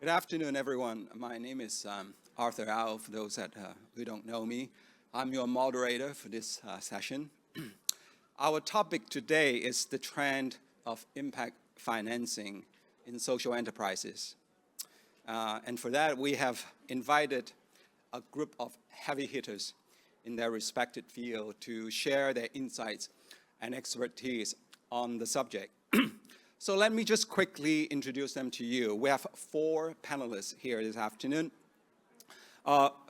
Good afternoon, everyone. My name is Arthur Au, for those who don't know me. I'm your moderator for this session. Our topic today is the trend of impact financing in social enterprises. And for that, we have invited a group of heavy hitters in their respected field to share their insights and expertise on the subject. So let me just quickly introduce them to you. We have 4 panelists here this afternoon.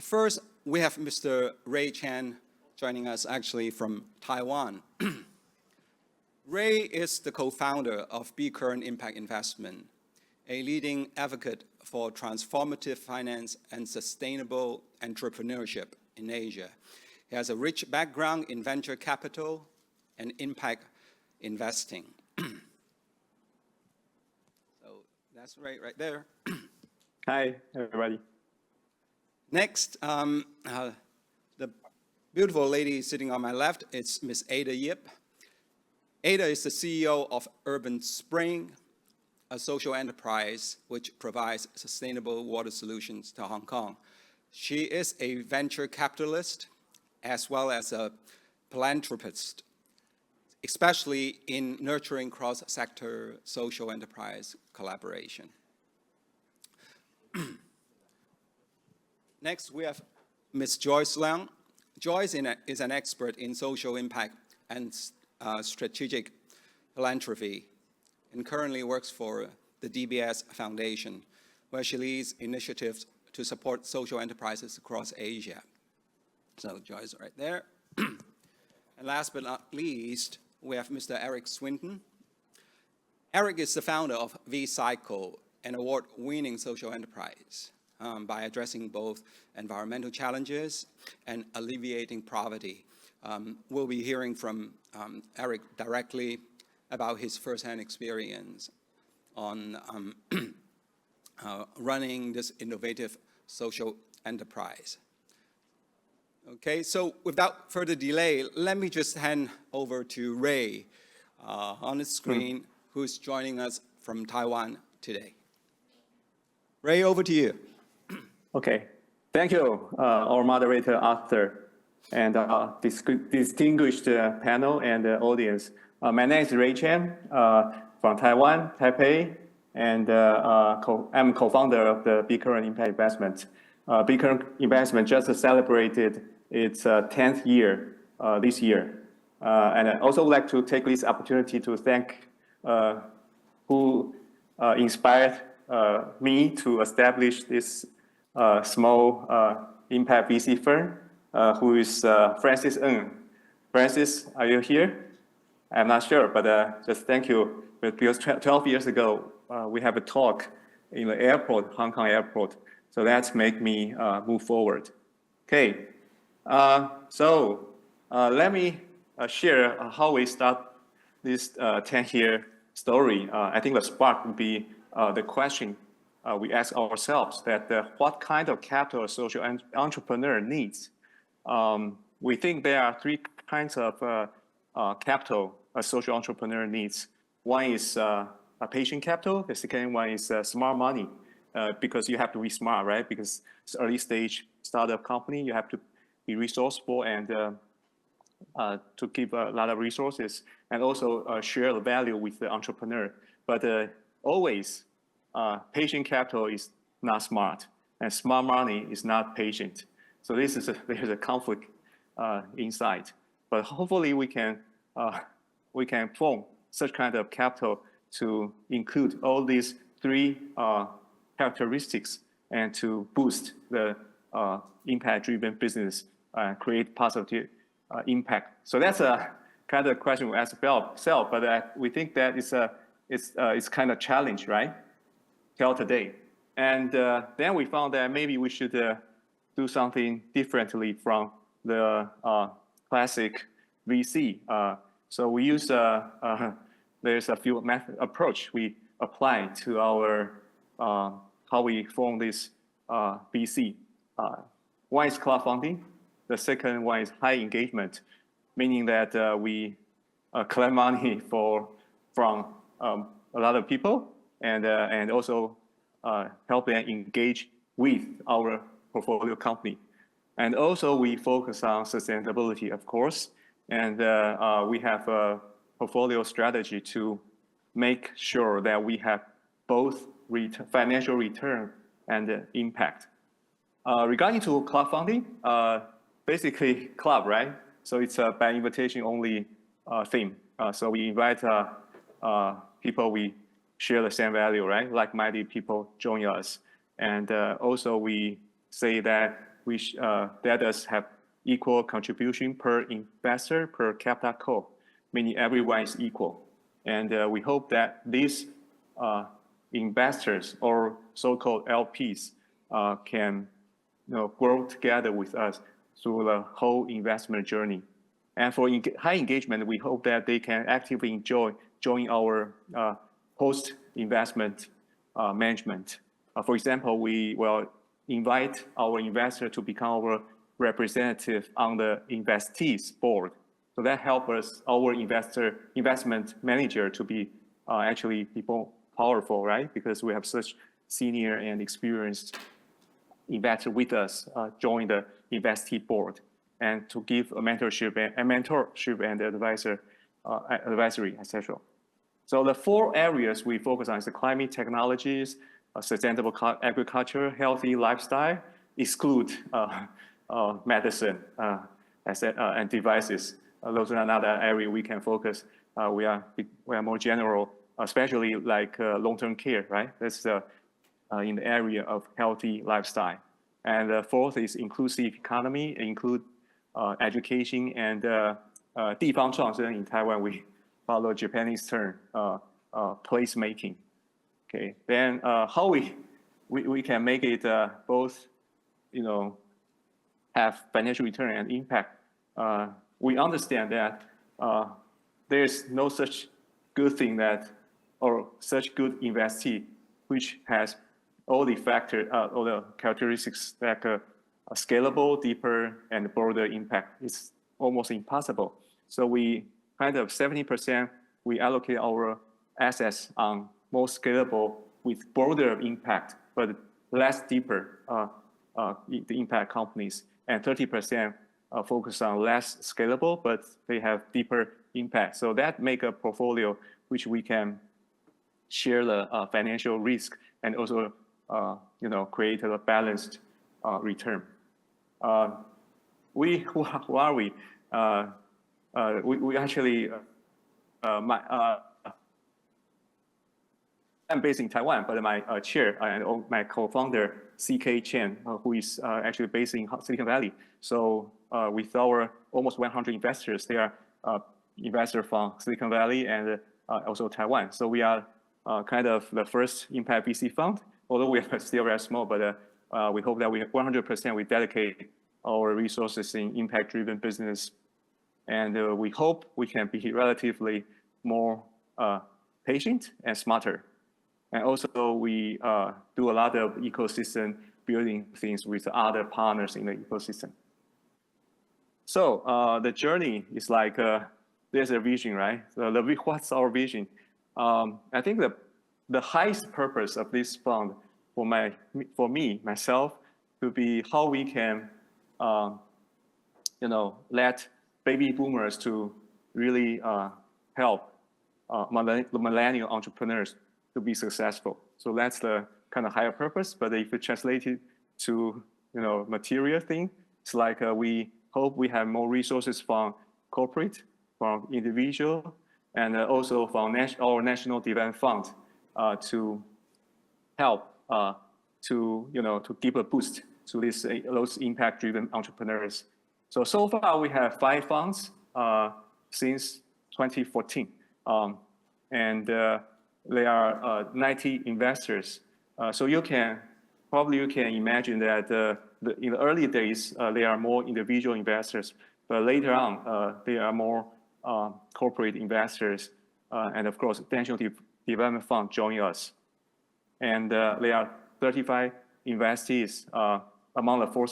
First, we have Mr. Ray Chan joining us actually from Taiwan. Ray is the co-founder of B Current Impact Investment, a leading advocate for transformative finance and sustainable entrepreneurship in Asia. He has a rich background in venture capital and impact investing. That's right there. Hi, everybody. Next, the beautiful lady sitting on my left is Ms. Ada Yip. Ada is the CEO of Urban Spring, a social enterprise which provides sustainable water solutions to Hong Kong. She is a venture capitalist as well as a philanthropist, especially in nurturing cross-sector social enterprise collaboration. Next, we have Ms. Joyce Leung. Joyce is an expert in social impact and strategic philanthropy and currently works for the DBS Foundation, where she leads initiatives to support social enterprises across Asia. So Joyce right there. And last but not least, we have Mr. Eric Swinton. Eric is the founder of V-Cycle, an award-winning social enterprise by addressing both environmental challenges and alleviating poverty. We'll be hearing from Eric directly about his firsthand experience on running this innovative social enterprise. Okay, so without further delay, let me just hand over to Ray on the screen, who's joining us from Taiwan today. Ray, over to you. Okay, thank you, our moderator, Arthur, and distinguished panel and audience. My name is Ray Chan from Taiwan, Taipei, and I'm co-founder of the B Current Impact Investment. B Current Investment just celebrated its 10th year this year. And I also would like to take this opportunity to thank who inspired me to establish this small impact VC firm, who is Francis Ng. Francis, are you here? I'm not sure, but just thank you. Because 12 years ago, we have a talk in the airport, Hong Kong airport. So that's make me move forward. Okay, so let me share how we start this 10-year story. I think the spark would be the question we ask ourselves, that what kind of capital a social entrepreneur needs. We think there are 3 kinds of capital a social entrepreneur needs. One is a patient capital. The second one is smart money, because you have to be smart, right? Because it's early stage startup company, you have to be resourceful and to give a lot of resources and also share the value with the entrepreneur. But always, patient capital is not smart, and smart money is not patient. So there's a conflict inside. But hopefully we can form such kind of capital to include all these 3 characteristics and to boost the impact-driven business and create positive impact. So that's a kind of question we ask ourselves, but we think that it's kind of challenge, right? Till today. And then we found that maybe we should do something differently from the classic VC. So we use there's a few approach we apply to our how we form this VC. One is crowdfunding. The second one is high engagement, meaning that we collect money from a lot of people and also help them engage with our portfolio company. And also we focus on sustainability, of course, and we have a portfolio strategy to make sure that we have both financial return and impact. Regarding to club funding, basically club, right? So it's a by invitation only theme. So we invite people we share the same value, right? Like-minded people join us. And also we say that let us have equal contribution per investor per capital call, meaning everyone is equal. And we hope that these investors or so-called LPs can grow together with us through the whole investment journey. And for high engagement, we hope that they can actively join our post-investment management. For example, we will invite our investor to become our representative on the investees board. So that helps us, our investment manager, to be actually people powerful, right? Because we have such senior and experienced investor with us join the investee board, and to give a mentorship and advisory, etc. So the 4 areas we focus on is the climate technologies, sustainable agriculture, healthy lifestyle, exclude medicine and devices. Those are another area we can focus. We are more general, especially like long-term care, right? That's in the area of healthy lifestyle. And the 4th is inclusive economy, include education and 地方创生. In Taiwan, we follow Japanese term, placemaking. Okay, then how we can make it both, have financial return and impact. We understand that there's no such good thing or such good investee which has all the characteristics that are scalable, deeper, and broader impact. It's almost impossible. So we kind of 70% we allocate our assets on more scalable with broader impact, but less deeper the impact companies, and 30% focus on less scalable, but they have deeper impact. So that make a portfolio which we can share the financial risk and also create a balanced return. Who are we? We actually I'm based in Taiwan, but my chair and my co-founder, CK Chen, who is actually based in Silicon Valley. So with our almost 100 investors, they are investors from Silicon Valley and also Taiwan. So we are kind of the first impact VC fund, although we are still very small, but we hope that 100% we dedicate our resources in impact-driven business. And we hope we can be relatively more patient and smarter. And also we do a lot of ecosystem building things with other partners in the ecosystem. So the journey is like, there's a vision, right? So what's our vision? I think the highest purpose of this fund for me, myself, to be how we can, let baby boomers to really help millennial entrepreneurs to be successful. So that's the kind of higher purpose. But if you translate it to material thing, it's like we hope we have more resources from corporate, from individual, and also from our National Development Fund to help to give a boost to those impact-driven entrepreneurs. So far we have 5 funds since 2014, and there are 90 investors. So you can imagine that in the early days there are more individual investors, but later on there are more corporate investors, and of course National Development Fund join us. And there are 35 investees among the 4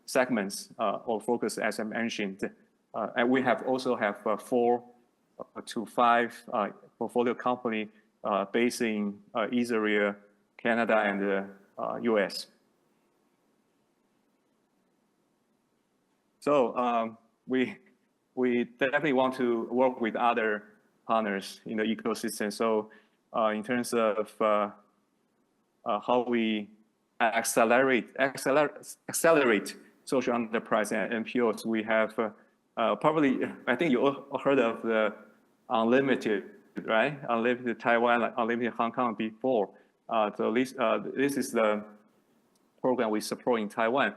segments or focus, as I mentioned. And we also have 4 to 5 portfolio company based in Israel, Canada, and the US. So we definitely want to work with other partners in the ecosystem. So in terms of how we accelerate social enterprise and NPOs, we have probably, I think you all heard of the Unlimited, right? Unlimited Taiwan, Unlimited Hong Kong before. So this is the program we support in Taiwan,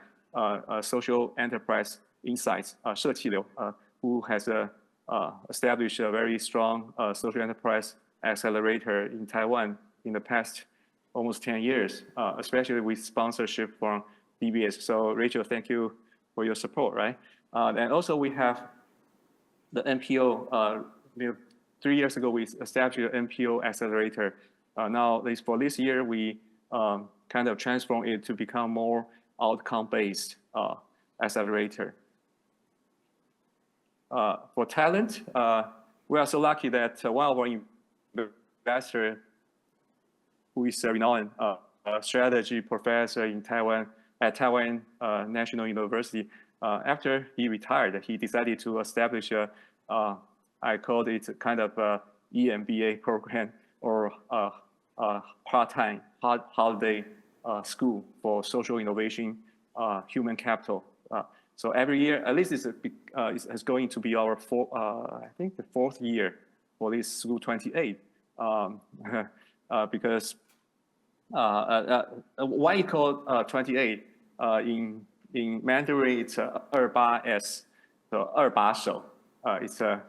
Social Enterprise Insights, 社企流, who has established a very strong social enterprise accelerator in Taiwan in the past almost 10 years, especially with sponsorship from DBS. So Rachel, thank you for your support, right? And also we have the NPO, 3 years ago, we established an NPO accelerator. Now, for this year, we kind of transform it to become more outcome-based accelerator. For talent, we are so lucky that one of our investors, who is a renowned strategy professor in Taiwan at Taiwan National University, after he retired, he decided to establish I called it kind of a EMBA program, or part-time holiday school for social innovation, human capital. So every year, at least it's going to be our I think the 4th year for this school 28, because why it called 28 in Mandarin it's 28S, so 二把手. It's a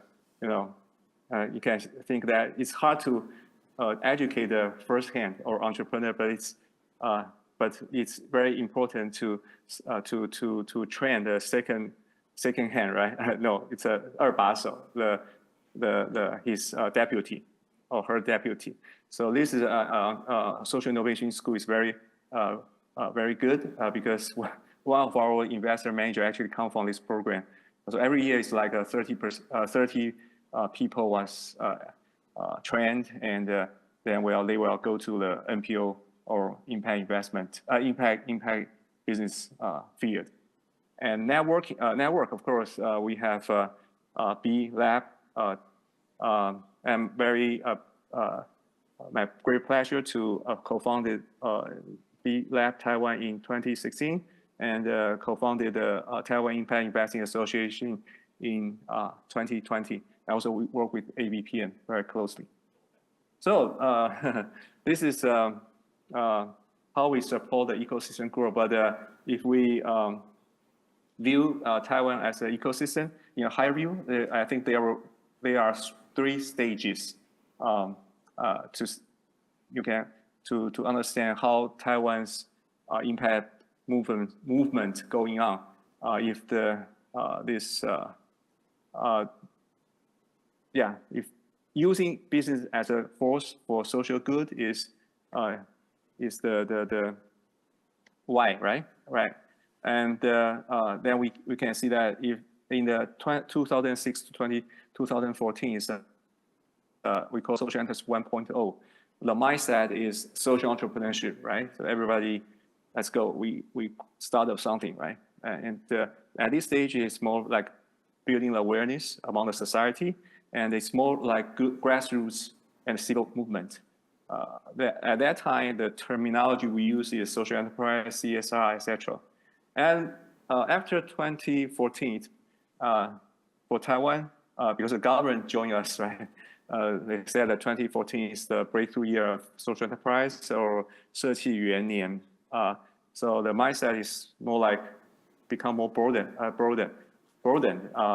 you can think that it's hard to educate the first-hand or entrepreneur, but it's very important to train the second hand, right? No, it's a 二把手, his deputy or her deputy. So this is a social innovation school is very good because one of our investor manager actually come from this program. So every year it's like 30 people was trained, and then they will go to the NPO or impact business field. And network, of course, we have B Lab. I'm very my great pleasure to co-founded B Lab Taiwan in 2016, and co-founded the Taiwan Impact Investing Association in 2020. I also work with ABPN very closely. So this is how we support the ecosystem growth. But if we view Taiwan as an ecosystem in a high view, I think there are 3 stages to understand how Taiwan's impact movement going on. If if using business as a force for social good is the why, right? Right. And then we can see that if in the 2006 to 2014 is we call social enterprise 1.0. The mindset is social entrepreneurship, right? So everybody, let's go. We start up something, right? And at this stage, it's more like building awareness among the society, and it's more like good grassroots and civil movement. At that time, the terminology we use is social enterprise, CSR, etc. And after 2014, for Taiwan, because the government joined us, right? They said that 2014 is the breakthrough year of social enterprise, or 社企元年. So the mindset is more like become more broadened.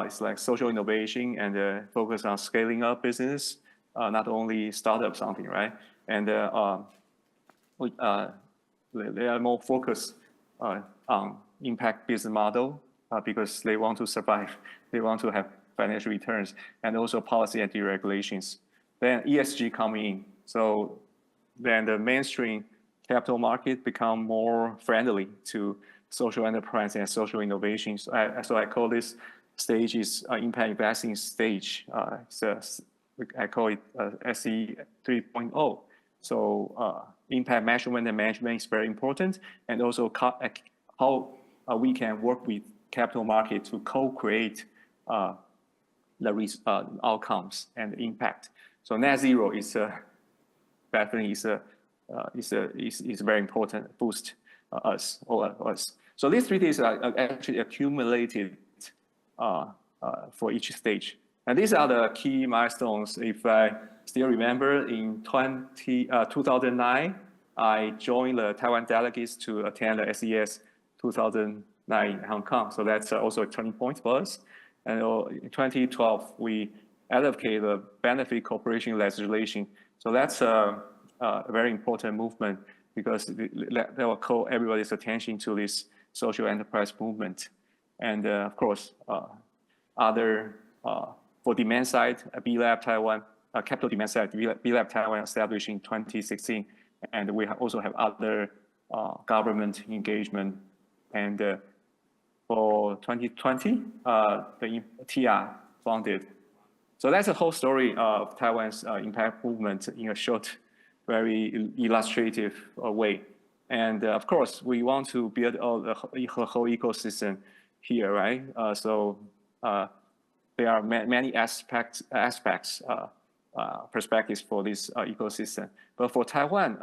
It's like social innovation and focus on scaling up business, not only start up something, right? And they are more focused on impact business model because they want to survive. They want to have financial returns, and also policy and deregulations. Then ESG coming in. So then the mainstream capital market become more friendly to social enterprise and social innovation. So I call this stage is impact investing stage. I call it SE 3.0. So impact measurement and management is very important, and also how we can work with capital market to co-create the outcomes and the impact. So net zero is definitely is very important, boost us. So these 3 days are actually accumulated for each stage. And these are the key milestones. If I still remember, in 2009, I joined the Taiwan delegates to attend the SES 2009 in Hong Kong. So that's also a turning point for us. And in 2012, we advocated the benefit corporation legislation. So that's a very important movement because that will call everybody's attention to this social enterprise movement. And of course, for demand side, B-Lab Taiwan, capital demand side, B-Lab Taiwan established in 2016. And we also have other government engagement. And for 2020, the TR founded. So that's the whole story of Taiwan's impact movement in a short, very illustrative way. And of course, we want to build the whole ecosystem here, right? So there are many perspectives for this ecosystem. But for Taiwan,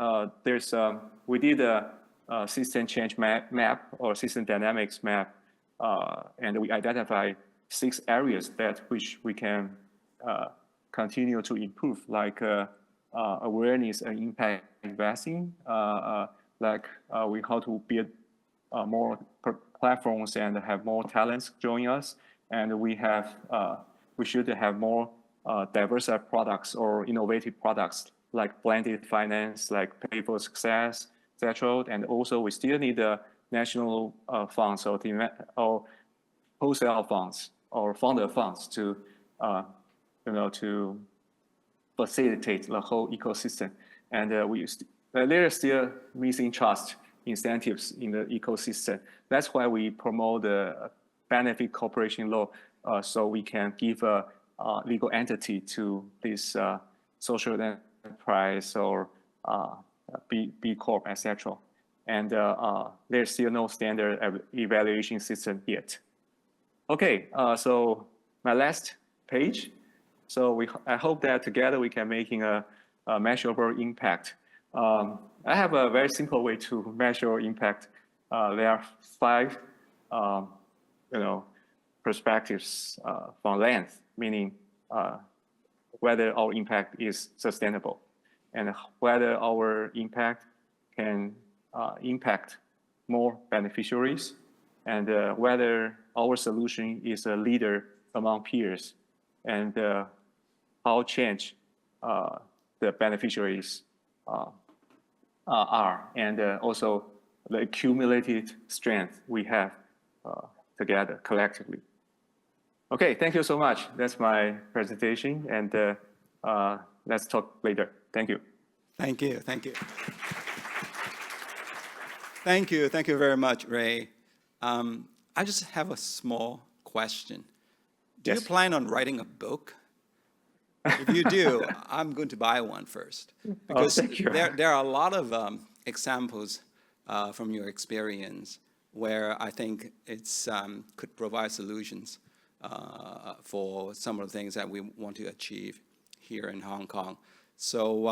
we did a system change map or system dynamics map, and we identified 6 areas which we can continue to improve, like awareness and impact investing, like how to build more platforms and have more talents join us, and we should have more diversified products or innovative products like blended finance, like Pay for Success, etc. And also we still need the national funds or wholesale funds or founder funds to to facilitate the whole ecosystem. And there is still missing trust incentives in the ecosystem. That's why we promote the benefit corporation law, so we can give a legal entity to this social enterprise or B Corp, etc. And there's still no standard evaluation system yet. Okay, so my last page. So I hope that together we can making a measurable impact. I have a very simple way to measure impact. There are 5, perspectives from length, meaning whether our impact is sustainable, and whether our impact can impact more beneficiaries, and whether our solution is a leader among peers, and how change the beneficiaries are, and also the accumulated strength we have together collectively. Okay, thank you so much. That's my presentation, and let's talk later. Thank you. Thank you. Thank you very much, Ray. I just have a small question. Do you plan on writing a book? If you do, I'm going to buy one first. Because there are a lot of examples from your experience where I think it's could provide solutions for some of the things that we want to achieve here in Hong Kong. So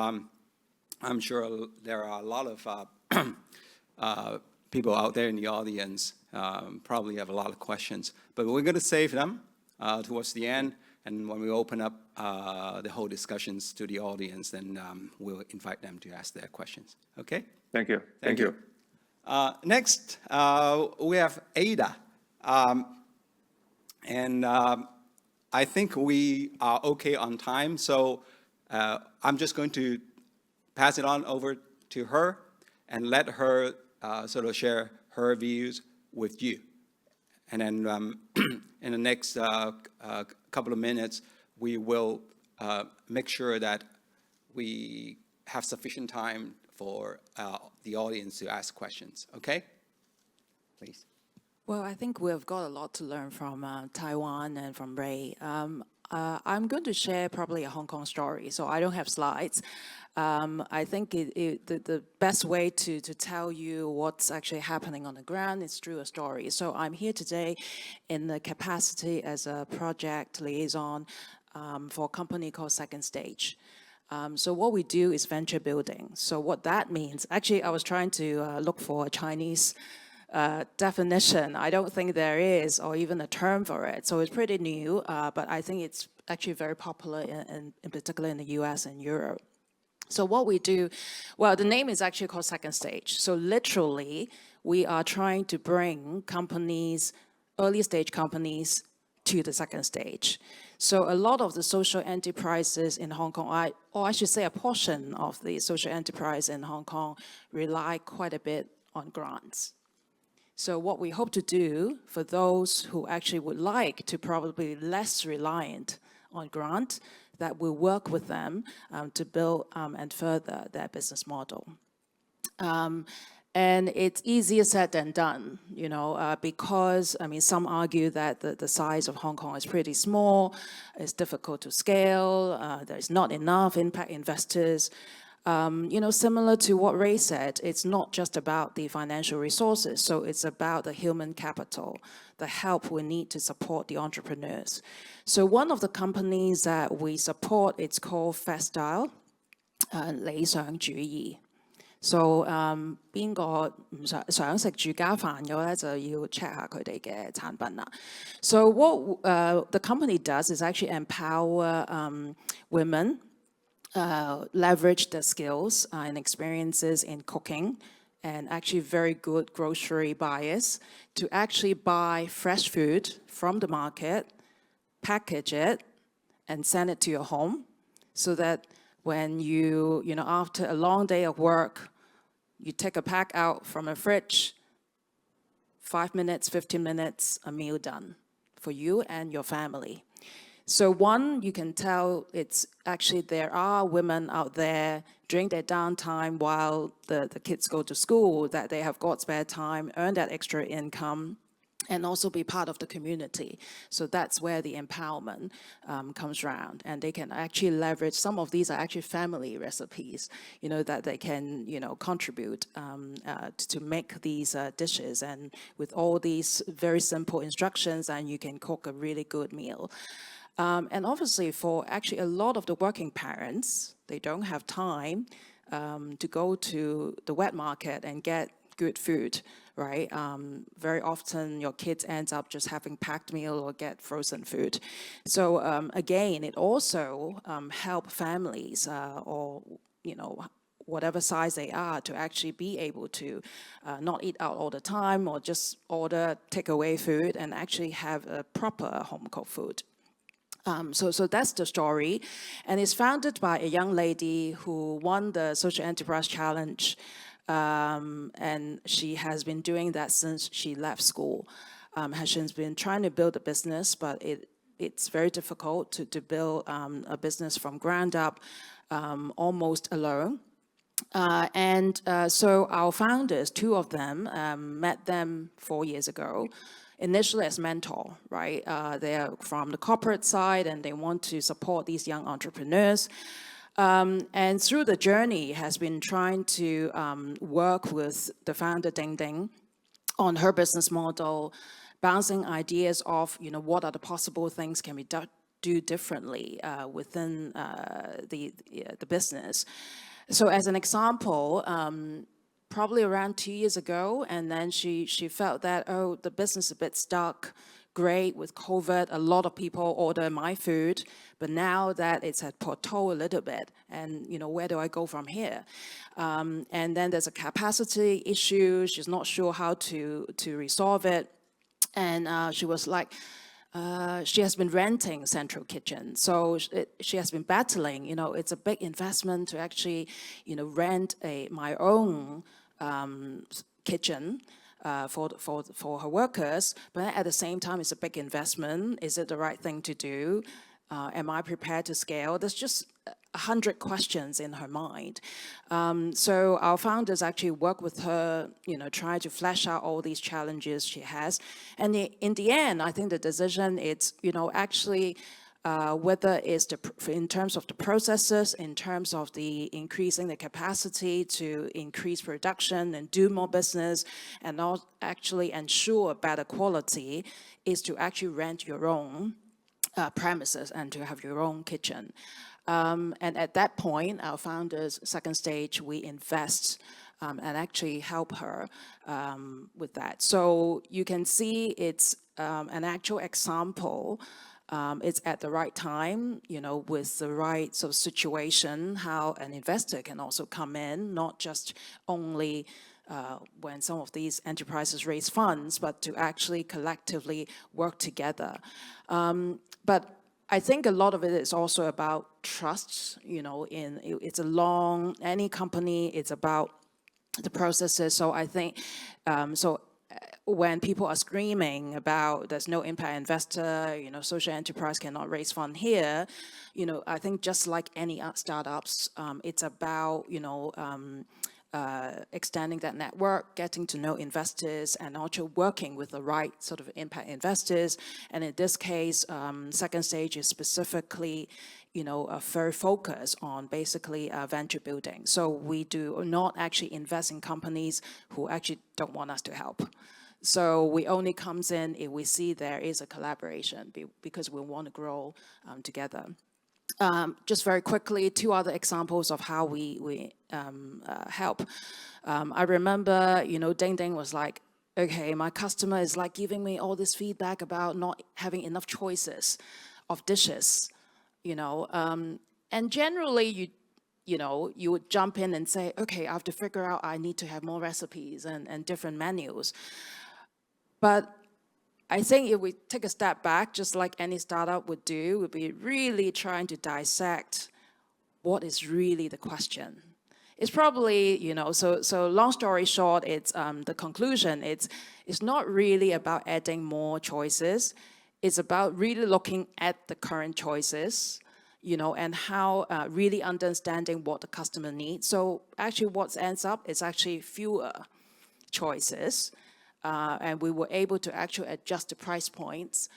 I'm sure there are a lot of people out there in the audience probably have a lot of questions, but we're going to save them towards the end. And when we open up the whole discussions to the audience, then we'll invite them to ask their questions. Okay? Thank you. Thank you. Next, we have Ada. And I think we are okay on time. So I'm just going to pass it on over to her and let her sort of share her views with you. And then in the next couple of minutes, we will make sure that we have sufficient time for the audience to ask questions. Okay? Please. Well, I think we've got a lot to learn from Taiwan and from Ray. I'm going to share probably a Hong Kong story, so I don't have slides. I think the best way to tell you what's actually happening on the ground is through a story. So I'm here today in the capacity as a project liaison for a company called Second Stage. So what we do is venture building. So what that means, actually I was trying to look for a Chinese definition. I don't think there is, or even a term for it. So it's pretty new, but I think it's actually very popular in particular in the US and Europe. So what we do, well, the name is actually called Second Stage. So literally, we are trying to bring companies, early stage companies, to the second stage. So a lot of the social enterprises in Hong Kong, or I should say a portion of the social enterprise in Hong Kong, rely quite a bit on grants. So what we hope to do for those who actually would like to probably less reliant on grant, that will work with them to build and further their business model. And it's easier said than done, you know, because, I mean, some argue that the size of Hong Kong is pretty small, it's difficult to scale, there's not enough impact investors. You know, similar to what Ray said, it's not just about the financial resources, so it's about the human capital, the help we need to support the entrepreneurs. So one of the companies that we support, it's called Faststyle, 理想主義. So 邊個唔想食住家飯嘅咧，就要 check 下佢哋嘅產品啦。So what the company does is actually empower women, leverage their skills and experiences in cooking, and actually very good grocery buyers to actually buy fresh food from the market, package it, and send it to your home, so that when you know, after a long day of work, you take a pack out from a fridge, 5 minutes, 15 minutes, a meal done for you and your family. So one, you can tell it's actually there are women out there during their downtime while the kids go to school, that they have got spare time, earn that extra income, and also be part of the community. So that's where the empowerment comes around. And they can actually leverage, some of these are actually family recipes, you know, that they can, you know, contribute to make these dishes. And with all these very simple instructions, and you can cook a really good meal. And obviously for actually a lot of the working parents, they don't have time to go to the wet market and get good food, right? Very often your kids ends up just having packed meal or get frozen food. So again, it also help families or, you know, whatever size they are, to actually be able to not eat out all the time, or just order takeaway food and actually have a proper home cooked food. So that's the story, and it's founded by a young lady who won the Social Enterprise Challenge, and she has been doing that since she left school. She's been trying to build a business, but it's very difficult to build a business from ground up, almost alone. So our founders, two of them, met them 4 years ago. Initially as mentor, right? They are from the corporate side and they want to support these young entrepreneurs. And through the journey has been trying to work with the founder Ding Ding on her business model, bouncing ideas of, you know, what are the possible things can we do differently within the business. So as an example, probably around 2 years ago, and then she felt that, oh, the business is a bit stuck. Great, with COVID, a lot of people order my food, but now that it's at plateau a little bit, and you know, where do I go from here? And then there's a capacity issue. She's not sure how to resolve it, and she was like, she has been renting Central Kitchen, so she has been battling. You know, it's a big investment to actually, you know, rent my own kitchen for her workers, but at the same time, it's a big investment. Is it the right thing to do? Am I prepared to scale? There's just 100 questions in her mind. So our founders actually work with her, you know, try to flesh out all these challenges she has. And in the end, I think the decision is, you know, actually whether it's in terms of the processes, in terms of the increasing the capacity to increase production and do more business, and actually ensure better quality, is to actually rent your own premises and to have your own kitchen. And at that point, our founders, second stage, we invest and actually help her with that. So you can see it's an actual example. It's at the right time, with the right sort of situation, how an investor can also come in, not just only when some of these enterprises raise funds, but to actually collectively work together. But I think a lot of it is also about trust, it's any company, it's about the processes. So I think, when people are screaming about there's no impact investor, social enterprise cannot raise fund here, I think just like any startups, it's about, extending that network, getting to know investors, and also working with the right sort of impact investors. And in this case, second stage is specifically, very focused on basically venture building. So we do not actually invest in companies who actually don't want us to help. So we only comes in if we see there is a collaboration because we want to grow together. Just very quickly, two other examples of how we help. I remember, Ding Ding was like, okay, my customer is like giving me all this feedback about not having enough choices of dishes, and generally you would jump in and say, okay, I have to figure out I need to have more recipes and different menus. But I think if we take a step back, just like any startup would do, we'd be really trying to dissect what is really the question. It's probably, so long story short, it's the conclusion, it's not really about adding more choices. It's about really looking at the current choices, and how really understanding what the customer needs. So actually what ends up is actually fewer choices. And we were able to actually adjust the price points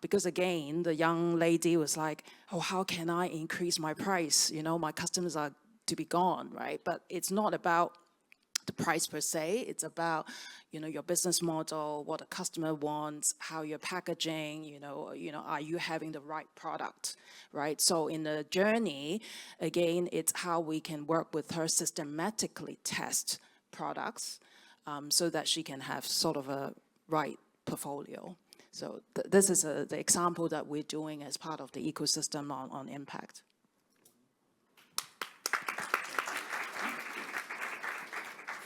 because again, the young lady was like, oh, how can I increase my price? My customers are to be gone, right? But it's not about the price per se. It's about, your business model, what the customer wants, how you're packaging, are you having the right product, right? So in the journey, again, it's how we can work with her systematically test products so that she can have sort of a right portfolio. So this is the example that we're doing as part of the ecosystem on impact.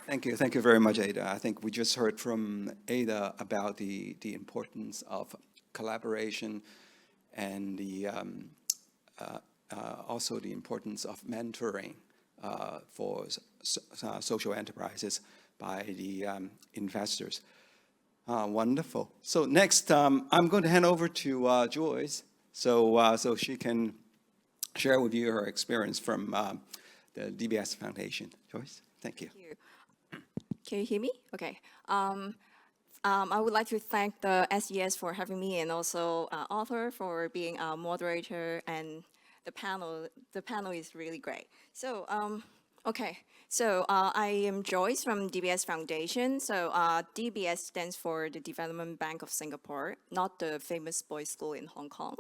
Thank you very much, Ada. I think we just heard from Ada about the importance of collaboration and the also the importance of mentoring for social enterprises by the investors. Wonderful. So next, I'm going to hand over to Joyce, so she can share with you her experience from the DBS Foundation. Joyce, thank you. Thank you. Can you hear me? Okay. I would like to thank the SES for having me, and also Arthur for being a moderator, and the panel. The panel is really great. So, okay. So I am Joyce from DBS Foundation. So DBS stands for the Development Bank of Singapore, not the famous boys' school in Hong Kong.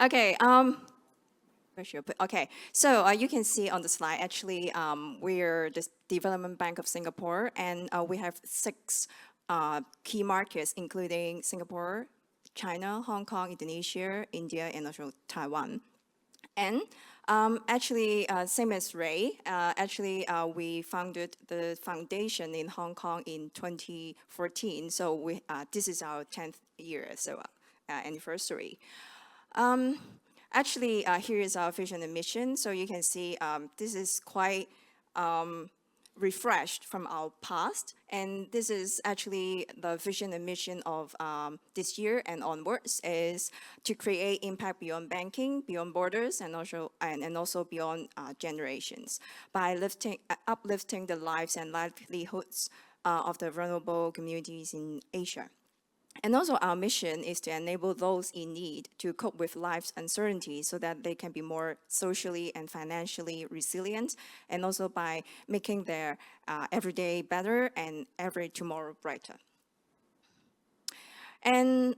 Okay. Okay, so you can see on the slide, actually, we're the Development Bank of Singapore, and we have 6 key markets, including Singapore, China, Hong Kong, Indonesia, India, and also Taiwan. And actually, same as Ray, we founded the foundation in Hong Kong in 2014. So this is our 10th year, so anniversary. Actually, here is our vision and mission. So you can see this is quite refreshed from our past. And this is actually the vision and mission of this year and onwards, is to create impact beyond banking, beyond borders, and also beyond generations by uplifting the lives and livelihoods of the vulnerable communities in Asia. And also our mission is to enable those in need to cope with life's uncertainties so that they can be more socially and financially resilient, and also by making their everyday better and every tomorrow brighter. And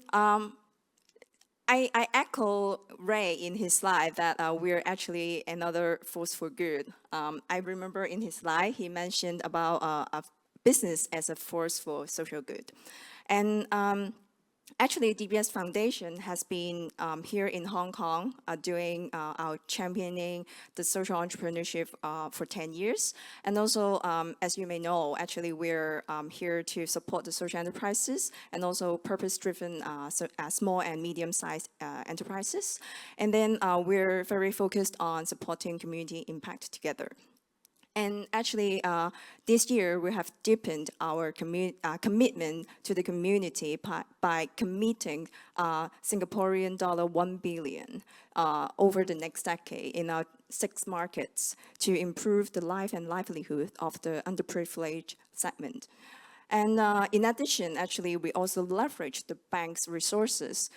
I echo Ray in his slide that we're actually another force for good. I remember in his slide, he mentioned about a business as a force for social good. And actually, DBS Foundation has been here in Hong Kong doing our championing the social entrepreneurship for 10 years. And also, as you may know, actually we're here to support the social enterprises and also purpose-driven small and medium-sized enterprises. And then we're very focused on supporting community impact together. And actually, this year, we have deepened our commitment to the community by committing Singaporean dollar 1 billion over the next decade in our 6 markets to improve the life and livelihood of the underprivileged segment. And in addition, actually, we also leverage the bank's resources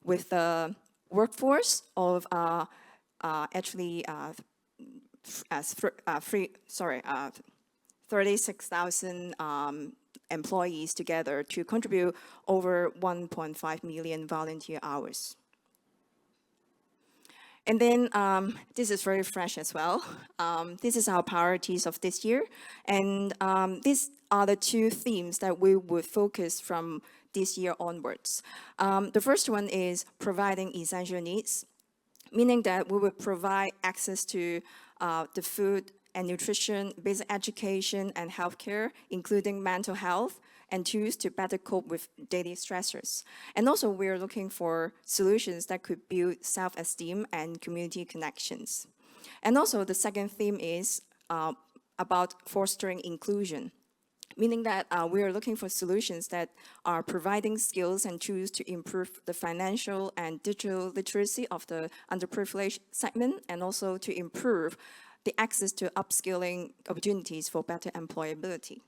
with the workforce of actually 36,000 employees together to contribute over 1.5 million volunteer hours. And then this is very fresh as well. This is our priorities of this year. And these are the 2 themes that we would focus from this year onwards. The first one is providing essential needs, meaning that we will provide access to the food and nutrition, basic education and healthcare, including mental health, and tools to better cope with daily stressors. And also we're looking for solutions that could build self-esteem and community connections. And also the second theme is about fostering inclusion, meaning that we are looking for solutions that are providing skills and tools to improve the financial and digital literacy of the underprivileged segment, and also to improve the access to upskilling opportunities for better employability.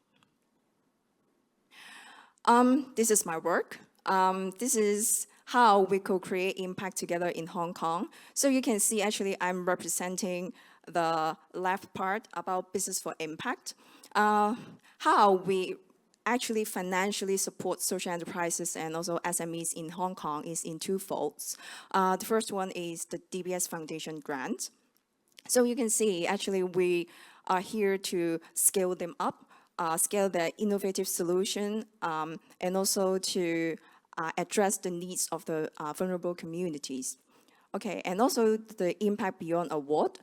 This is my work. This is how we co-create impact together in Hong Kong. So you can see, actually, I'm representing the left part about business for impact. How we actually financially support social enterprises and also SMEs in Hong Kong is in 2 folds. The first one is the DBS Foundation grant. So you can see, actually, we are here to scale them up, scale their innovative solution, and also to address the needs of the vulnerable communities. Okay, and also the Impact Beyond Award.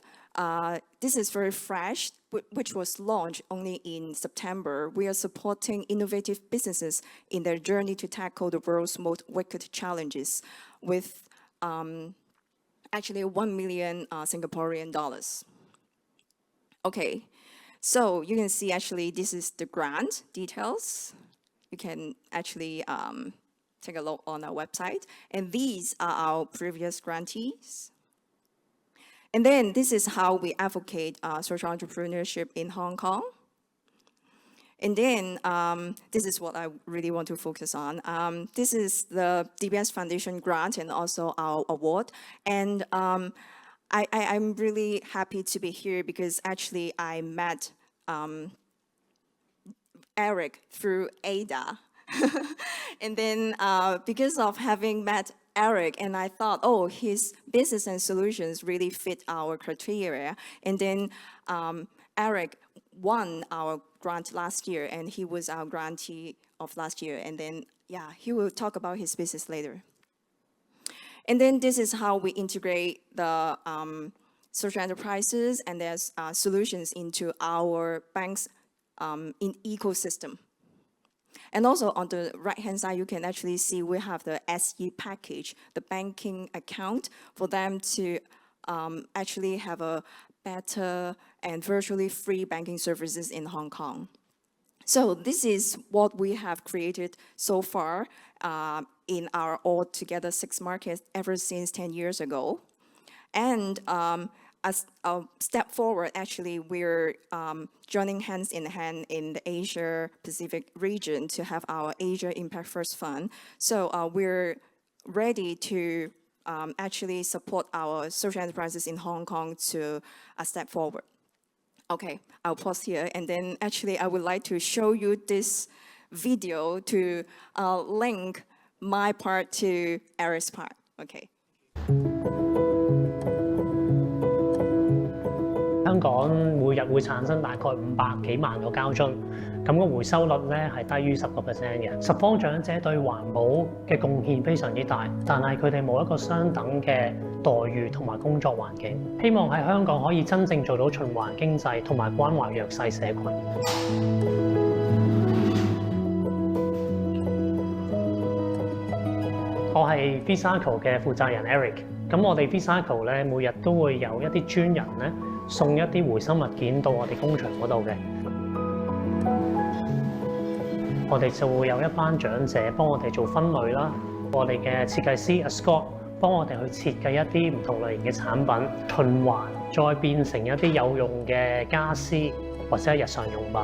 This is very fresh, which was launched only in September. We are supporting innovative businesses in their journey to tackle the world's most wicked challenges with actually 1 million Singaporean dollars. Okay, so you can see, actually, this is the grant details. You can actually take a look on our website. And these are our previous grantees. And then this is how we advocate social entrepreneurship in Hong Kong. And then this is what I really want to focus on. This is the DBS Foundation grant and also our award. And I'm really happy to be here because actually I met Eric through Ada. And then because of having met Eric, and I thought, oh, his business and solutions really fit our criteria. And then Eric won our grant last year, and he was our grantee of last year. And then, yeah, he will talk about his business later. And then this is how we integrate the social enterprises and their solutions into our bank's ecosystem. And also on the right-hand side, you can actually see we have the SE package, the banking account, for them to actually have a better and virtually free banking services in Hong Kong. So this is what we have created so far in our altogether 6 markets ever since 10 years ago. And as a step forward, actually, we're joining hands in hand in the Asia Pacific region to have our Asia Impact First Fund. So we're ready to actually support our social enterprises in Hong Kong to a step forward. Okay, I'll pause here, and then actually I would like to show you this video to link my part to Eric's part. Okay. 香港每日會產生大概500幾萬個膠樽，咁個回收率咧係低於10%嘅。拾荒長者對環保嘅貢獻非常之大，但係佢哋冇一個相等嘅待遇同埋工作環境。希望喺香港可以真正做到循環經濟同埋關懷弱勢社群。我係 V-Cycle 嘅負責人 Eric。咁我哋 V-Cycle 咧每日都會有一啲專人咧送一啲回收物件到我哋工場嗰度嘅。我哋就會有一班長者幫我哋做分類啦。我哋嘅設計師 Scott 幫我哋去設計一啲唔同類型嘅產品，循環再變成一啲有用嘅家私或者係日常用品。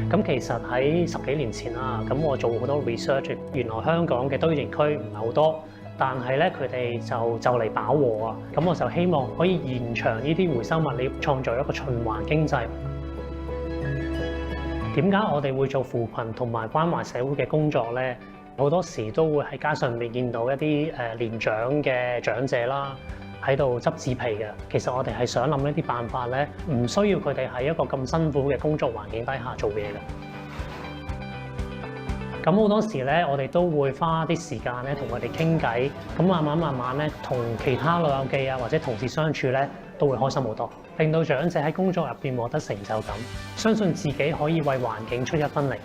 咁其實喺10幾年前啦，咁我做好多 research， 原來香港嘅堆填區唔係好多。但係咧，佢哋就嚟飽和啊！咁我就希望可以延長呢啲回收物料，創造一個循環經濟。點解我哋會做扶貧同埋關懷社會嘅工作咧？好多時都會喺街上面見到一啲年長嘅長者啦，喺度執紙皮嘅。其實我哋係想諗一啲辦法咧，唔需要佢哋喺一個咁辛苦嘅工作環境底下做嘢嘅。咁好多時咧，我哋都會花啲時間咧同佢哋傾偈，咁慢慢咧，同其他老友記啊或者同事相處咧，都會開心好多，令到長者喺工作入邊獲得成就感，相信自己可以為環境出一分力。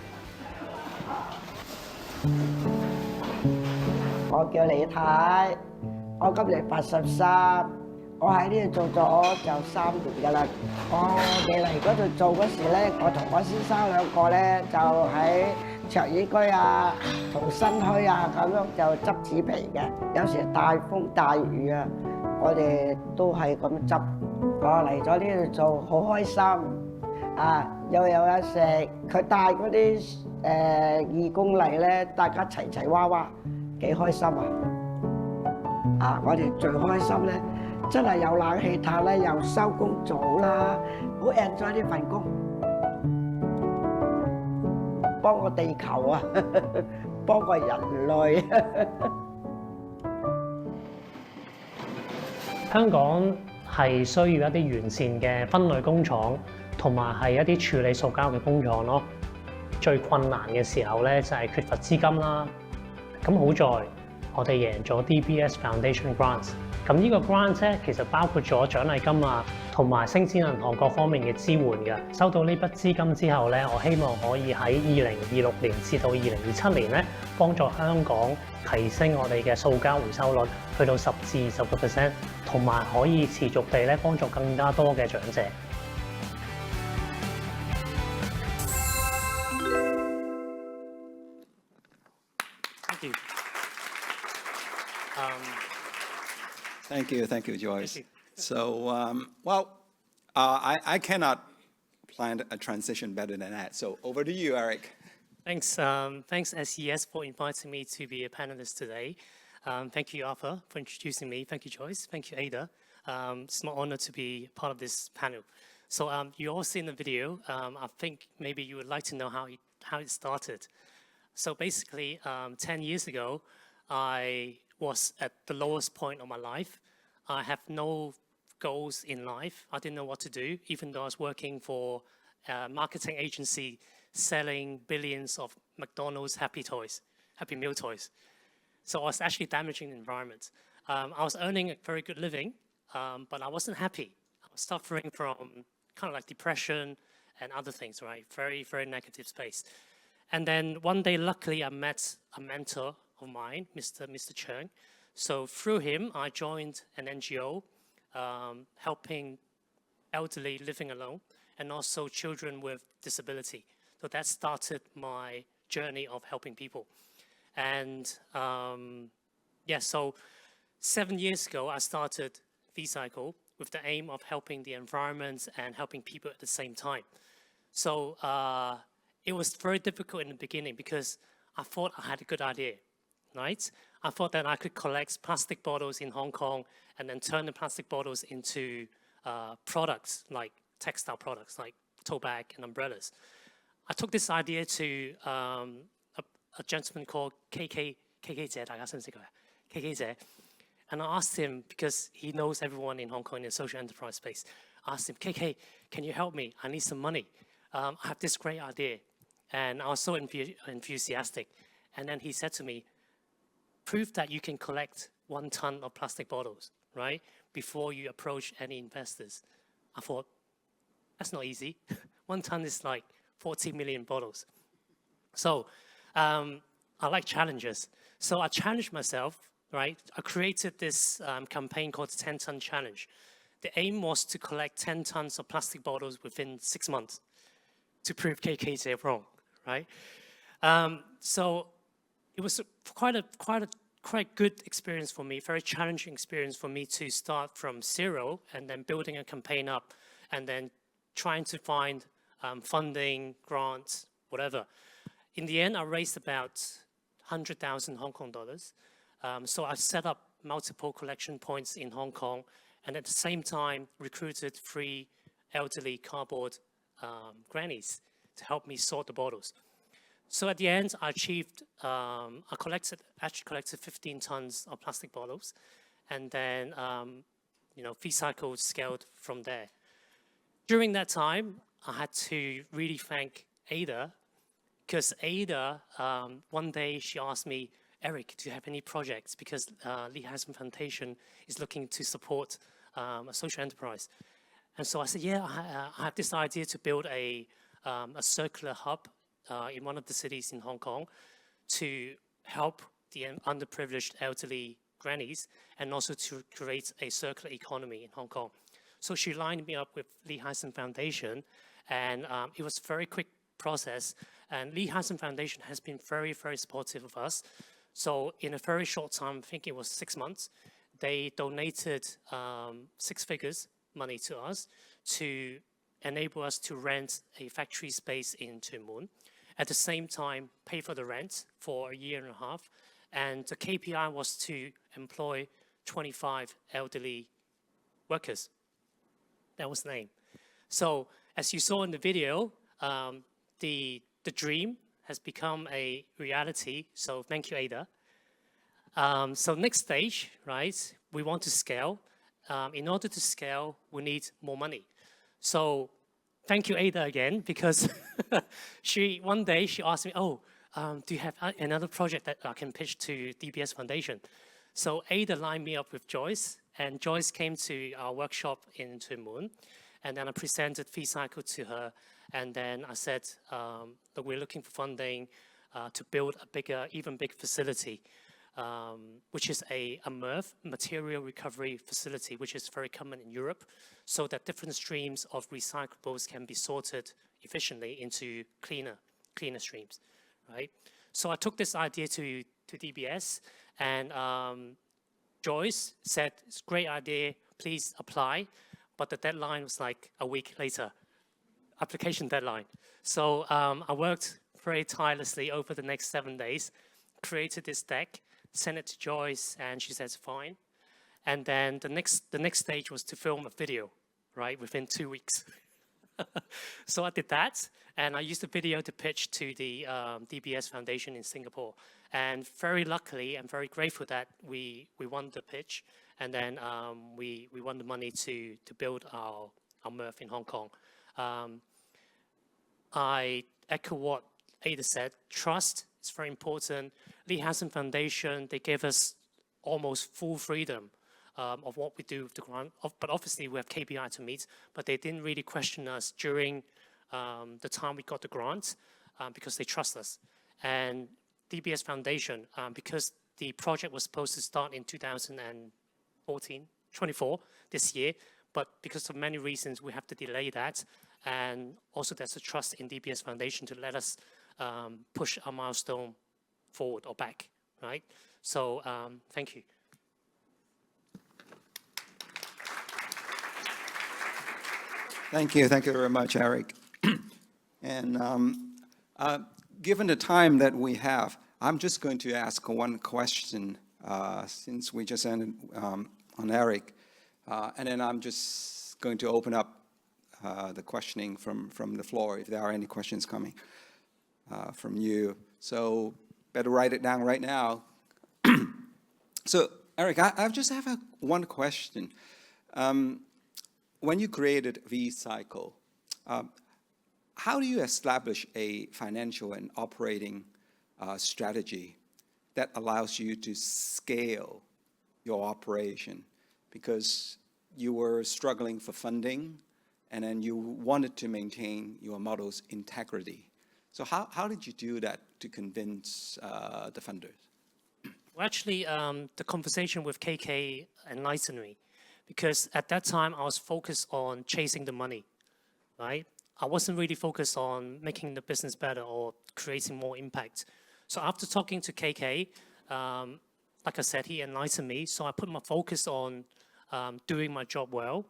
我叫李太，我今年83，我喺呢度做咗就3年㗎啦。我哋嚟嗰度做嗰時咧，我同我先生兩個咧就喺卓爾居啊、同新墟啊咁樣就執紙皮嘅。有時大風大雨啊，我哋都係咁執。我嚟咗呢度做好開心啊，又有得食。佢帶嗰啲義工嚟咧，大家齊齊娃娃，幾開心啊！啊，我哋最開心咧，真係有冷氣嘆咧，又收工早啦，好 enjoy 呢份工。幫個地球啊，幫個人類。香港係需要一啲完善嘅分類工廠，同埋係一啲處理塑膠嘅工廠咯。最困難嘅時候咧，就係缺乏資金啦。咁好在我哋贏咗 DBS Foundation Grants。咁呢個 grant 咧，其實包括咗獎勵金啊，同埋星展銀行各方面嘅支援嘅。收到呢筆資金之後咧，我希望可以喺2026年至到2027年咧，幫助香港提升我哋嘅塑膠回收率，去到10至20%，同埋可以持續地咧幫助更加多嘅長者。Thank you, Joyce. So, I cannot plan a transition better than that. So, over to you, Eric. Thanks, thanks SES for inviting me to be a panelist today. Thank you, Arthur, for introducing me. Thank you, Joyce. Thank you, Ada. It's my honor to be part of this panel. So, you all seen the video. I think maybe you would like to know how it started. So, basically, 10 years ago, I was at the lowest point of my life. I have no goals in life. I didn't know what to do, even though I was working for a marketing agency selling billions of McDonald's Happy Meal toys. So I was actually damaging the environment. I was earning a very good living, but I wasn't happy. I was suffering from kind of like depression and other things, right? Very, very negative space. And then one day, luckily, I met a mentor of mine, Mr. Cheng. So through him, I joined an NGO helping elderly living alone and also children with disability. So that started my journey of helping people. And so 7 years ago, I started V-Cycle with the aim of helping the environment and helping people at the same time. So it was very difficult in the beginning because I thought I had a good idea, right? I thought that I could collect plastic bottles in Hong Kong and then turn the plastic bottles into products, like textile products, like tote bag and umbrellas. I took this idea to a gentleman called KK Jie, 大家認識佢? KK Jie. And I asked him, because he knows everyone in Hong Kong in the social enterprise space, I asked him, KK, can you help me? I need some money. I have this great idea. And I was so enthusiastic. And then he said to me, prove that you can collect 1 ton of plastic bottles, right? Before you approach any investors. I thought, that's not easy. 1 ton is like 40 million bottles. So I like challenges. So I challenged myself, right? I created this campaign called the 10-ton challenge. The aim was to collect 10 tons of plastic bottles within 6 months to prove KKJ wrong, right? So it was quite a good experience for me, very challenging experience for me to start from zero and then building a campaign up and then trying to find funding, grants, whatever. In the end, I raised about 100,000 Hong Kong dollars. So I set up multiple collection points in Hong Kong and at the same time recruited 3 elderly cardboard grannies to help me sort the bottles. So at the end, I achieved, actually collected 15 tons of plastic bottles and then, V-Cycle scaled from there. During that time, I had to really thank Ada, because Ada, one day she asked me, Eric, do you have any projects? Because Lee Hassan Foundation is looking to support a social enterprise. And so I said, yeah, I have this idea to build a circular hub in one of the cities in Hong Kong to help the underprivileged elderly grannies and also to create a circular economy in Hong Kong. So she lined me up with Lee Hassan Foundation, and it was a very quick process. And Lee Hassan Foundation has been very, very supportive of us. So in a very short time, I think it was 6 months, they donated 6 figures money to us to enable us to rent a factory space in Tuen Mun. At the same time, pay for the rent for 1.5 years. And the KPI was to employ 25 elderly workers. That was the name. So as you saw in the video, the dream has become a reality. So thank you, Ada. So next stage, right? We want to scale. In order to scale, we need more money. So thank you, Ada, again, because one day she asked me, do you have another project that I can pitch to DBS Foundation? So Ada lined me up with Joyce, and Joyce came to our workshop in Tuen Mun, and then I presented V-Cycle to her, and then I said that we're looking for funding to build a even bigger facility, which is a MRF, material recovery facility, which is very common in Europe, so that different streams of recyclables can be sorted efficiently into cleaner streams, right? So I took this idea to DBS, and Joyce said, it's a great idea, please apply. But the deadline was like a week later, application deadline. So I worked very tirelessly over the next 7 days, created this deck, sent it to Joyce, and she says, fine. And then the next stage was to film a video, right, within 2 weeks. So I did that, and I used the video to pitch to the DBS Foundation in Singapore. And very luckily, I'm very grateful that we won the pitch, and then we won the money to build our MRF in Hong Kong. I echo what Ada said, trust is very important. Lee Hassan Foundation, they gave us almost full freedom of what we do with the grant. But obviously we have KPI to meet, but they didn't really question us during the time we got the grant because they trust us. And DBS Foundation, because the project was supposed to start in 2024, this year, but because of many reasons, we have to delay that. And also there's a trust in DBS Foundation to let us push our milestone forward or back, right? So thank you. Thank you very much, Eric. And given the time that we have, I'm just going to ask one question since we just ended on Eric. And then I'm just going to open up the questioning from the floor if there are any questions coming from you. So better write it down right now. So Eric, I just have one question. When you created V-Cycle, how do you establish a financial and operating strategy that allows you to scale your operation? Because you were struggling for funding, and then you wanted to maintain your model's integrity. So how did you do that to convince the funders? Well, actually, the conversation with KK enlightened me, because at that time I was focused on chasing the money, right? I wasn't really focused on making the business better or creating more impact. So after talking to KK, like I said, he enlightened me. So I put my focus on doing my job well,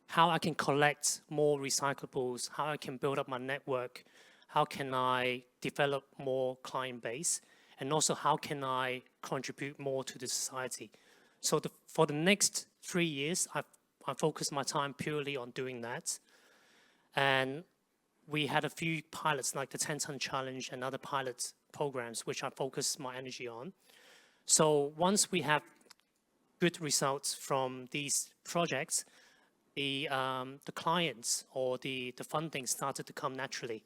how I can collect more recyclables, how I can build up my network, how can I develop more client base, and also how can I contribute more to the society. So for the next 3 years, I focused my time purely on doing that. And we had a few pilots like the 10-ton challenge and other pilot programs, which I focused my energy on. So once we have good results from these projects, the clients or the funding started to come naturally.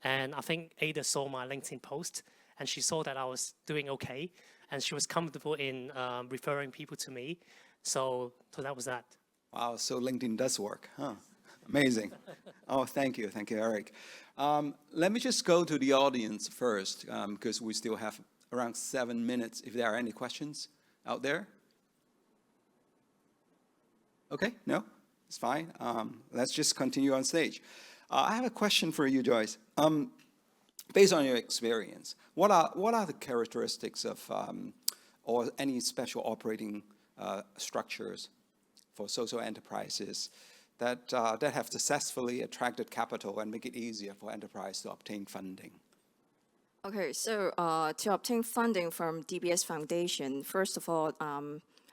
And I think Ada saw my LinkedIn post, and she saw that I was doing okay, and she was comfortable in referring people to me. So that was that. Wow, so LinkedIn does work, huh? Amazing. Oh, thank you, Eric. Let me just go to the audience first, because we still have around 7 minutes, if there are any questions out there. Okay, no, it's fine. Let's just continue on stage. I have a question for you, Joyce. Based on your experience, what are the characteristics of, or any special operating structures for social enterprises that have successfully attracted capital and make it easier for enterprise to obtain funding? Okay, so to obtain funding from DBS Foundation, first of all,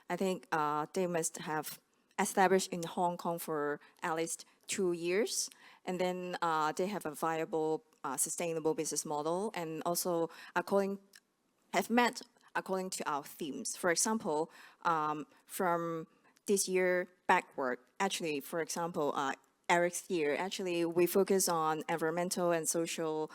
I think they must have established in Hong Kong for at least 2 years, and then they have a viable, sustainable business model, and also have met according to our themes. For example, from this year backward, actually, for example, Eric's year, actually, we focus on environmental and social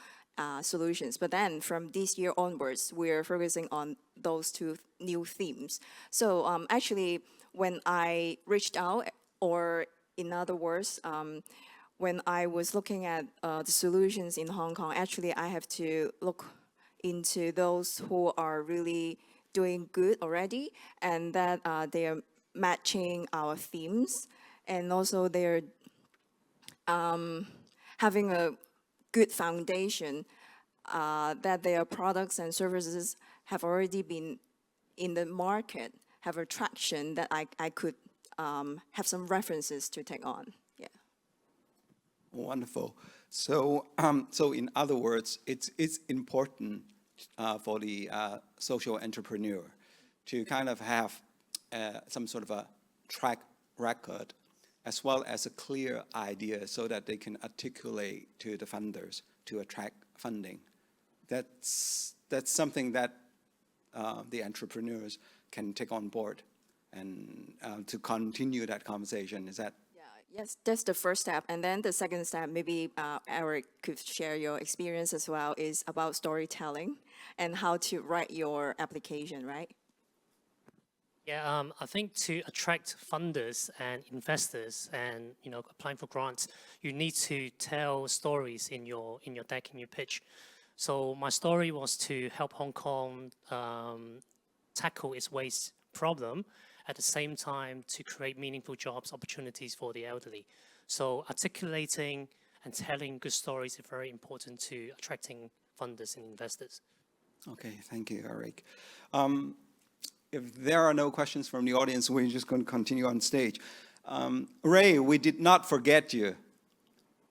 solutions. But then from this year onwards, we're focusing on those 2 new themes. So actually, when I reached out, or in other words, when I was looking at the solutions in Hong Kong, actually, I have to look into those who are really doing good already, and that they are matching our themes, and also they're having a good foundation, that their products and services have already been in the market, have a traction that I could have some references to take on. Yeah. Wonderful. So, so in other words, it's important for the social entrepreneur to kind of have some sort of a track record, as well as a clear idea, so that they can articulate to the funders to attract funding. That's something that the entrepreneurs can take on board, and to continue that conversation. Is that? Yes, that's the first step. And then the second step, maybe Eric could share your experience as well, is about storytelling and how to write your application, right? Yeah, I think to attract funders and investors and applying for grants, you need to tell stories in your deck, in your pitch. So my story was to help Hong Kong tackle its waste problem, at the same time to create meaningful jobs opportunities for the elderly. So articulating and telling good stories is very important to attracting funders and investors. Okay, thank you, Eric. If there are no questions from the audience, we're just going to continue on stage. Ray, we did not forget you.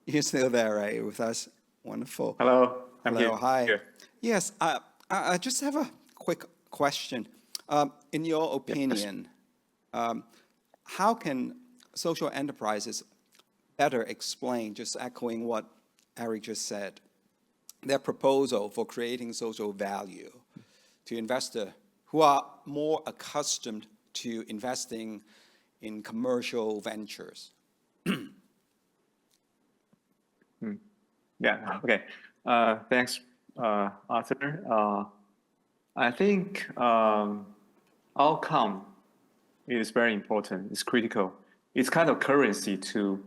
You're still there, right, with us? Wonderful. Hello, I'm Hello, here. hi. Here. Yes, I just have a quick question. In your opinion, how can social enterprises better explain, just echoing what Eric just said, their proposal for creating social value to investors who are more accustomed to investing in commercial ventures? Yeah, okay. Thanks, Arthur. I think outcome is very important. It's critical. It's kind of currency to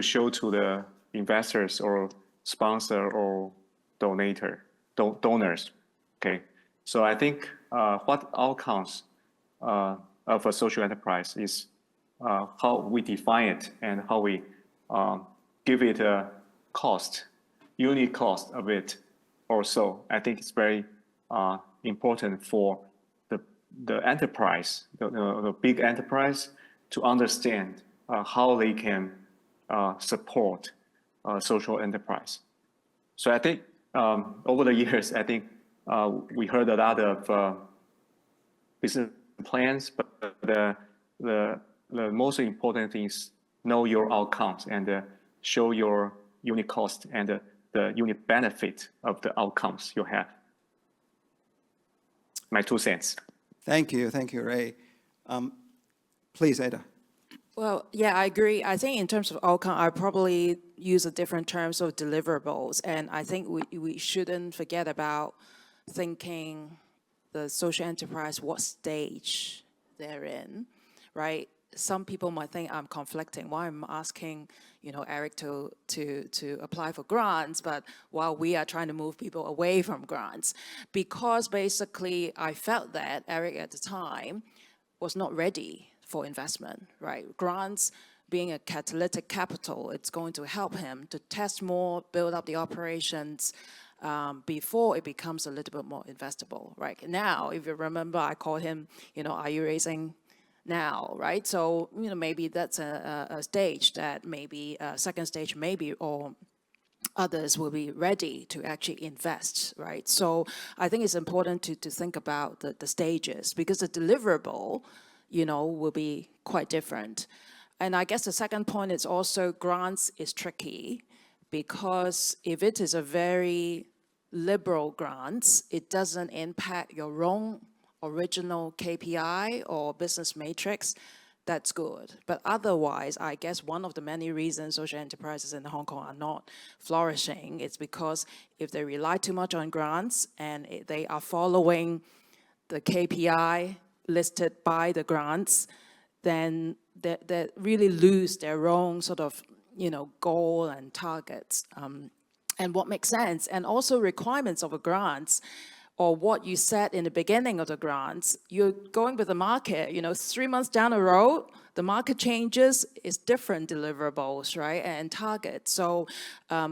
show to the investors or sponsor or donors. Okay, so I think what outcomes of a social enterprise is how we define it and how we give it a cost, unit cost of it or so. I think it's very important for the enterprise, the big enterprise, to understand how they can support social enterprise. So I think over the years, I think we heard a lot of business plans, but the most important thing is know your outcomes and show your unit cost and the unit benefit of the outcomes you have. My 2 cents. Thank you, Ray. Please, Ada. Well, yeah, I agree. I think in terms of outcome, I probably use a different terms of deliverables. And I think we shouldn't forget about thinking the social enterprise, what stage they're in, right? Some people might think I'm conflicting. Why I'm asking, Eric to apply for grants, but while we are trying to move people away from grants, because basically I felt that Eric at the time was not ready for investment, right? Grants being a catalytic capital, it's going to help him to test more, build up the operations before it becomes a little bit more investable, right? Now, if you remember, I called him, are you raising now, right? So, maybe that's a stage that maybe a second stage, maybe, or others will be ready to actually invest, right? So I think it's important to think about the stages, because the deliverable, will be quite different. And I guess the second point is also grants is tricky, because if it is a very liberal grants, it doesn't impact your own original KPI or business matrix, that's good. But otherwise, I guess one of the many reasons social enterprises in Hong Kong are not flourishing is because if they rely too much on grants and they are following the KPI listed by the grants, then they really lose their own sort of, goal and targets. And what makes sense, and also requirements of a grants, or what you said in the beginning of the grants, you're going with the market, 3 months down the road, the market changes, it's different deliverables, right, and targets. So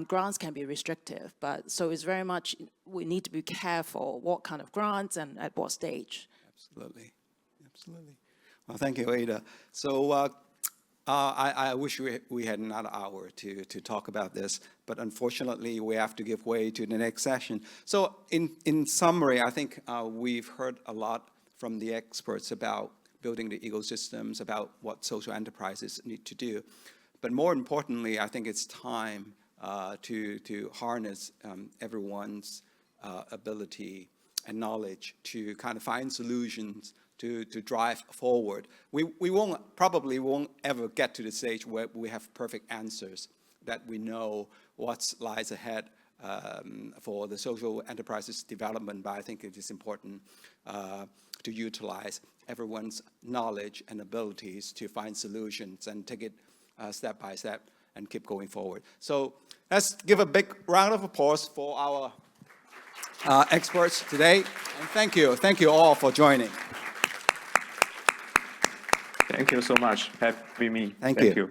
grants can be restrictive, but so it's very much, we need to be careful what kind of grants and at what stage. Absolutely. Well, thank you, Ada. So I wish we had another hour to talk about this, but unfortunately we have to give way to the next session. So in summary, I think we've heard a lot from the experts about building the ecosystems, about what social enterprises need to do. But more importantly, I think it's time to harness everyone's ability and knowledge to kind of find solutions to drive forward. We probably won't ever get to the stage where we have perfect answers, that we know what lies ahead for the social enterprises development, but I think it is important to utilize everyone's knowledge and abilities to find solutions and take it step by step and keep going forward. So let's give a big round of applause for our experts today, and thank you all for joining. Thank you so much for having me. Thank you.